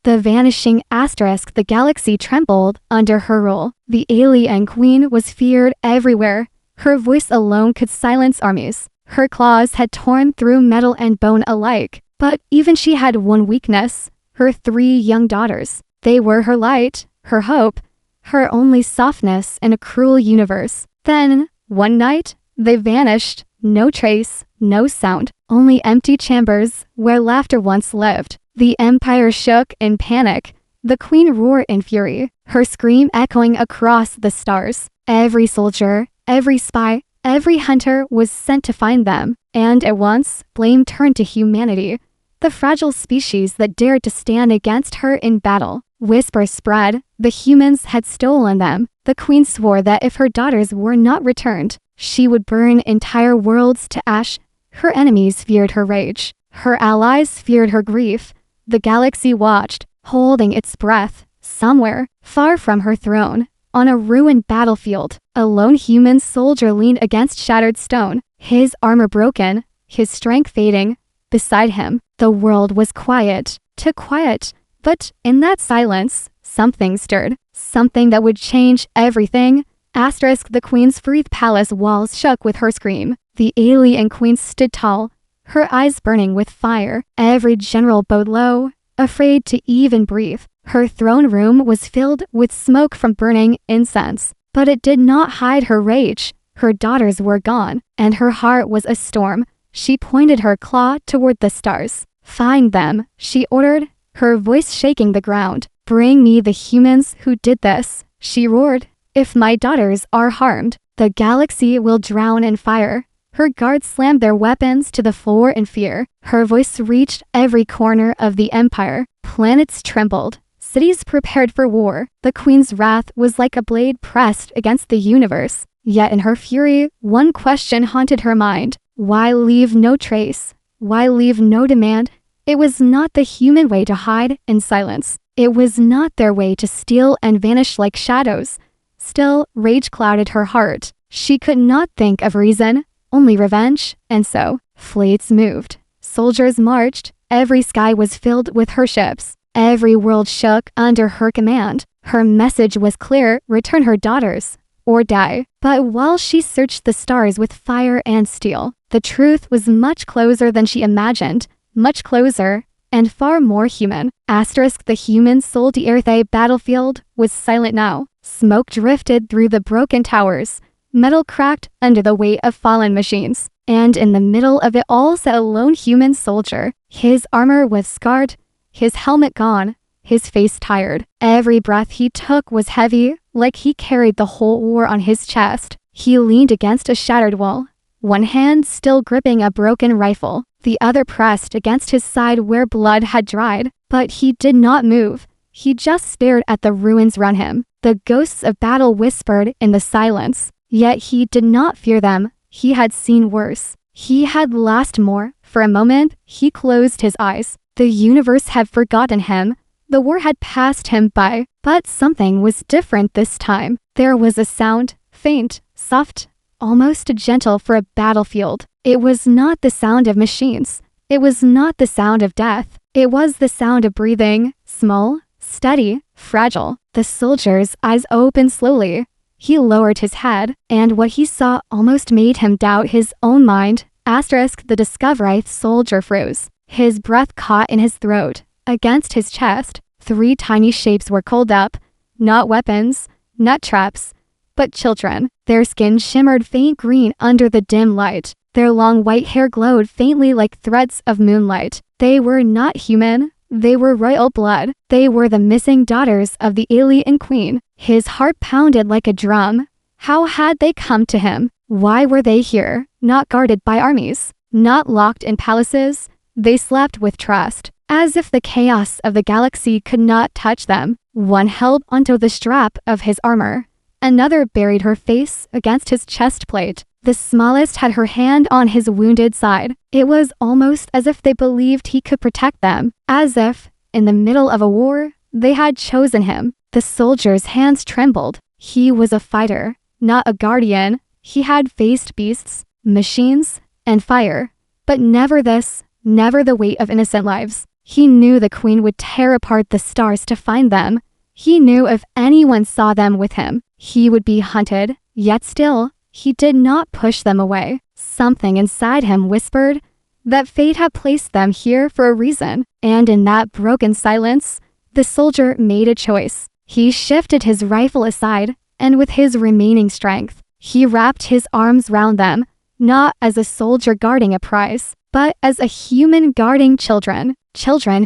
The vanishing asterisk, the galaxy trembled under her rule. The alien queen was feared everywhere. Her voice alone could silence armies. Her claws had torn through metal and bone alike. But even she had one weakness: her 3 young daughters. They were her light, her hope, her only softness in a cruel universe. Then, one night, they vanished. No trace, no sound, only empty chambers where laughter once lived. The empire shook in panic. The queen roared in fury, her scream echoing across the stars. Every soldier, every spy, every hunter was sent to find them, and at once, blame turned to humanity, the fragile species that dared to stand against her in battle. Whispers spread, the humans had stolen them. The queen swore that if her daughters were not returned, she would burn entire worlds to ash. Her enemies feared her rage. Her allies feared her grief. The galaxy watched, holding its breath. Somewhere, far from her throne, on a ruined battlefield, a lone human soldier leaned against shattered stone, his armor broken, his strength fading. Beside him, the world was quiet, too quiet. But in that silence, something stirred, something that would change everything. The queen's freed palace walls shook with her scream. The alien queen stood tall, her eyes burning with fire. Every general bowed low, afraid to even breathe. Her throne room was filled with smoke from burning incense, but it did not hide her rage. Her daughters were gone, and her heart was a storm. She pointed her claw toward the stars. "Find them," she ordered, her voice shaking the ground. "Bring me the humans who did this," she roared. "If my daughters are harmed, the galaxy will drown in fire." Her guards slammed their weapons to the floor in fear. Her voice reached every corner of the empire. Planets trembled. Cities prepared for war. The queen's wrath was like a blade pressed against the universe. Yet in her fury, one question haunted her mind. Why leave no trace? Why leave no demand? It was not the human way to hide in silence. It was not their way to steal and vanish like shadows. Still, rage clouded her heart. She could not think of reason, only revenge. And so, fleets moved. Soldiers marched. Every sky was filled with her ships. Every world shook under her command. Her message was clear: return her daughters, or die. But while she searched the stars with fire and steel, the truth was much closer than she imagined. Much closer, and far more human. The human Sol de Earthe battlefield was silent now. Smoke drifted through the broken towers. Metal cracked under the weight of fallen machines. And in the middle of it all sat a lone human soldier. His armor was scarred, his helmet gone, his face tired. Every breath he took was heavy, like he carried the whole war on his chest. He leaned against a shattered wall, one hand still gripping a broken rifle, the other pressed against his side where blood had dried. But he did not move. He just stared at the ruins around him. The ghosts of battle whispered in the silence. Yet he did not fear them. He had seen worse. He had lost more. For a moment, he closed his eyes. The universe had forgotten him. The war had passed him by. But something was different this time. There was a sound, faint, soft, almost gentle for a battlefield. It was not the sound of machines. It was not the sound of death. It was the sound of breathing, small, steady, fragile. The soldier's eyes opened slowly. He lowered his head, and what he saw almost made him doubt his own mind. The discovered soldier froze. His breath caught in his throat. Against his chest, 3 tiny shapes were curled up. Not weapons, not traps, but children. Their skin shimmered faint green under the dim light. Their long white hair glowed faintly like threads of moonlight. They were not human. They were royal blood. They were the missing daughters of the alien queen. His heart pounded like a drum. How had they come to him? Why were they here? Not guarded by armies, not locked in palaces. They slept with trust, as if the chaos of the galaxy could not touch them. One held onto the strap of his armor. Another buried her face against his chest plate. The smallest had her hand on his wounded side. It was almost as if they believed he could protect them. As if, in the middle of a war, they had chosen him. The soldier's hands trembled. He was a fighter, not a guardian. He had faced beasts, machines, and fire. But never this, never the weight of innocent lives. He knew the queen would tear apart the stars to find them. He knew if anyone saw them with him, he would be hunted. Yet still, he did not push them away. Something inside him whispered that fate had placed them here for a reason. And in that broken silence, the soldier made a choice. He shifted his rifle aside, and with his remaining strength, he wrapped his arms round them, not as a soldier guarding a prize, but as a human guarding children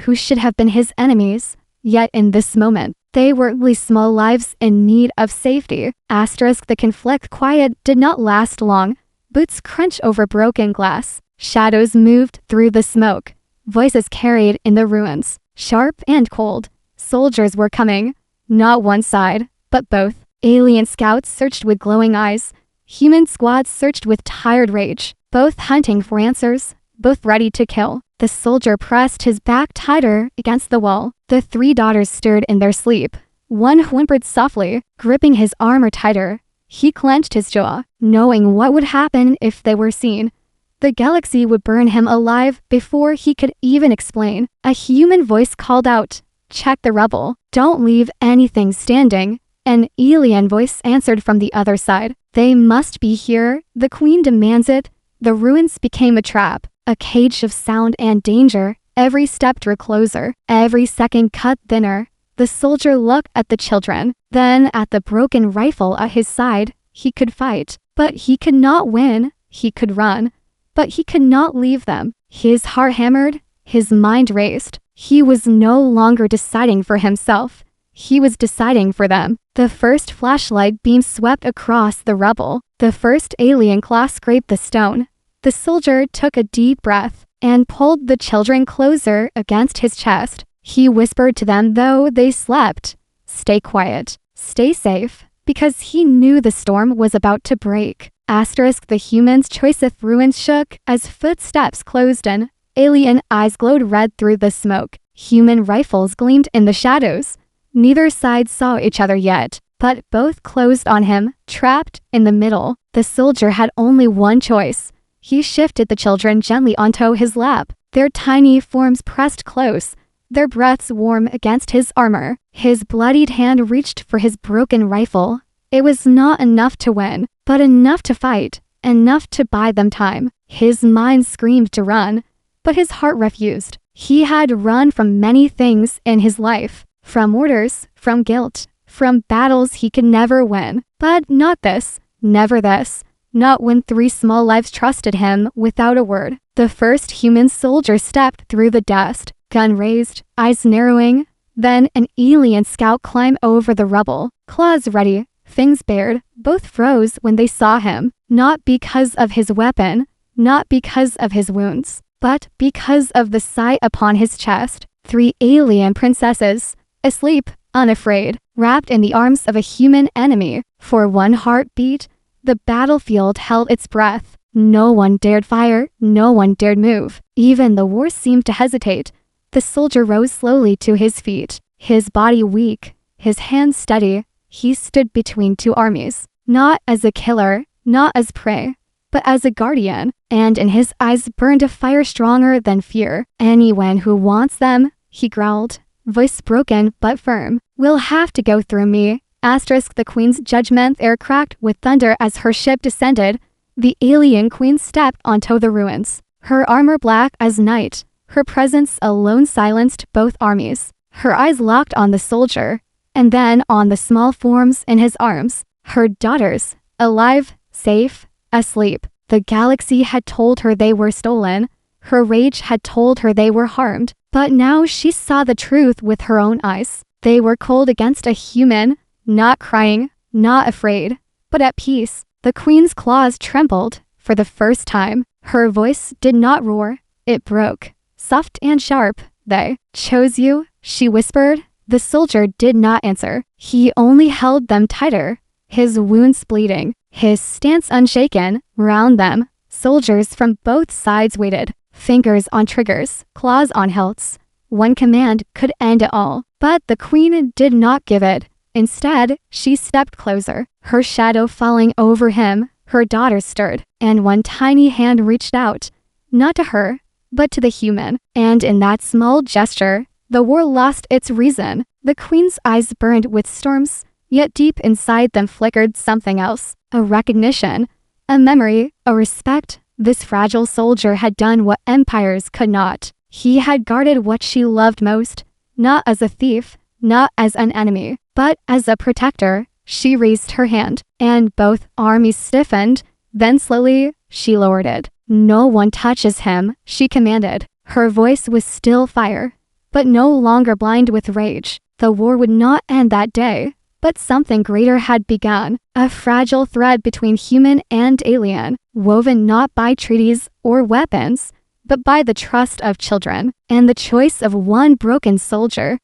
who should have been his enemies. Yet in this moment, they were only small lives in need of safety. The conflict quiet did not last long. Boots crunched over broken glass. Shadows moved through the smoke. Voices carried in the ruins, sharp and cold. Soldiers were coming, not one side, but both. Alien scouts searched with glowing eyes. Human squads searched with tired rage, both hunting for answers, both ready to kill. The soldier pressed his back tighter against the wall. The three daughters stirred in their sleep. One whimpered softly, gripping his armor tighter. He clenched his jaw, knowing what would happen if they were seen. The galaxy would burn him alive before he could even explain. A human voice called out, "Check the rubble. Don't leave anything standing." An alien voice answered from the other side. "They must be here. The queen demands it." The ruins became a trap, a cage of sound and danger. Every step drew closer, every second cut thinner. The soldier looked at the children, then at the broken rifle at his side. He could fight, but he could not win. He could run, but he could not leave them. His heart hammered, his mind raced. He was no longer deciding for himself. He was deciding for them. The first flashlight beam swept across the rubble. The first alien claw scraped the stone. The soldier took a deep breath and pulled the children closer against his chest. He whispered to them though they slept, "Stay quiet, stay safe," because he knew the storm was about to break. The human's choicest ruins shook as footsteps closed in. Alien eyes glowed red through the smoke. Human rifles gleamed in the shadows. Neither side saw each other yet, but both closed on him, trapped in the middle. The soldier had only one choice. He shifted the children gently onto his lap, their tiny forms pressed close, their breaths warm against his armor. His bloodied hand reached for his broken rifle. It was not enough to win, but enough to fight, enough to buy them time. His mind screamed to run, but his heart refused. He had run from many things in his life, from orders, from guilt, from battles he could never win. But not this, never this. Not when three small lives trusted him without a word. The first human soldier stepped through the dust, gun raised, eyes narrowing. Then an alien scout climbed over the rubble, claws ready, fangs bared. Both froze when they saw him, not because of his weapon, not because of his wounds, but because of the sight upon his chest. Three alien princesses, asleep, unafraid, wrapped in the arms of a human enemy. For one heartbeat, the battlefield held its breath. No one dared fire, no one dared move. Even the war seemed to hesitate. The soldier rose slowly to his feet, his body weak, his hands steady. He stood between two armies, not as a killer, not as prey, but as a guardian, and in his eyes burned a fire stronger than fear. "Anyone who wants them," he growled, voice broken but firm, "will have to go through me." The queen's judgment air cracked with thunder as her ship descended. The alien queen stepped onto the ruins, her armor black as night. Her presence alone silenced both armies. Her eyes locked on the soldier, and then on the small forms in his arms. Her daughters, alive, safe, asleep. The galaxy had told her they were stolen. Her rage had told her they were harmed. But now she saw the truth with her own eyes. They were cold against a human, not crying, not afraid, but at peace. The queen's claws trembled for the first time. Her voice did not roar. It broke, soft and sharp. "They chose you," she whispered. The soldier did not answer. He only held them tighter, his wounds bleeding, his stance unshaken. Round them, soldiers from both sides waited, fingers on triggers, claws on hilts. One command could end it all, but the queen did not give it. Instead, she stepped closer, her shadow falling over him. Her daughters stirred, and one tiny hand reached out, not to her, but to the human. And in that small gesture, the war lost its reason. The queen's eyes burned with storms, yet deep inside them flickered something else. A recognition, a memory, a respect. This fragile soldier had done what empires could not. He had guarded what she loved most, not as a thief, not as an enemy, but as a protector. She raised her hand, and both armies stiffened. Then slowly, she lowered it. "No one touches him," she commanded. Her voice was still fire, but no longer blind with rage. The war would not end that day, but something greater had begun. A fragile thread between human and alien, woven not by treaties or weapons, but by the trust of children and the choice of one broken soldier.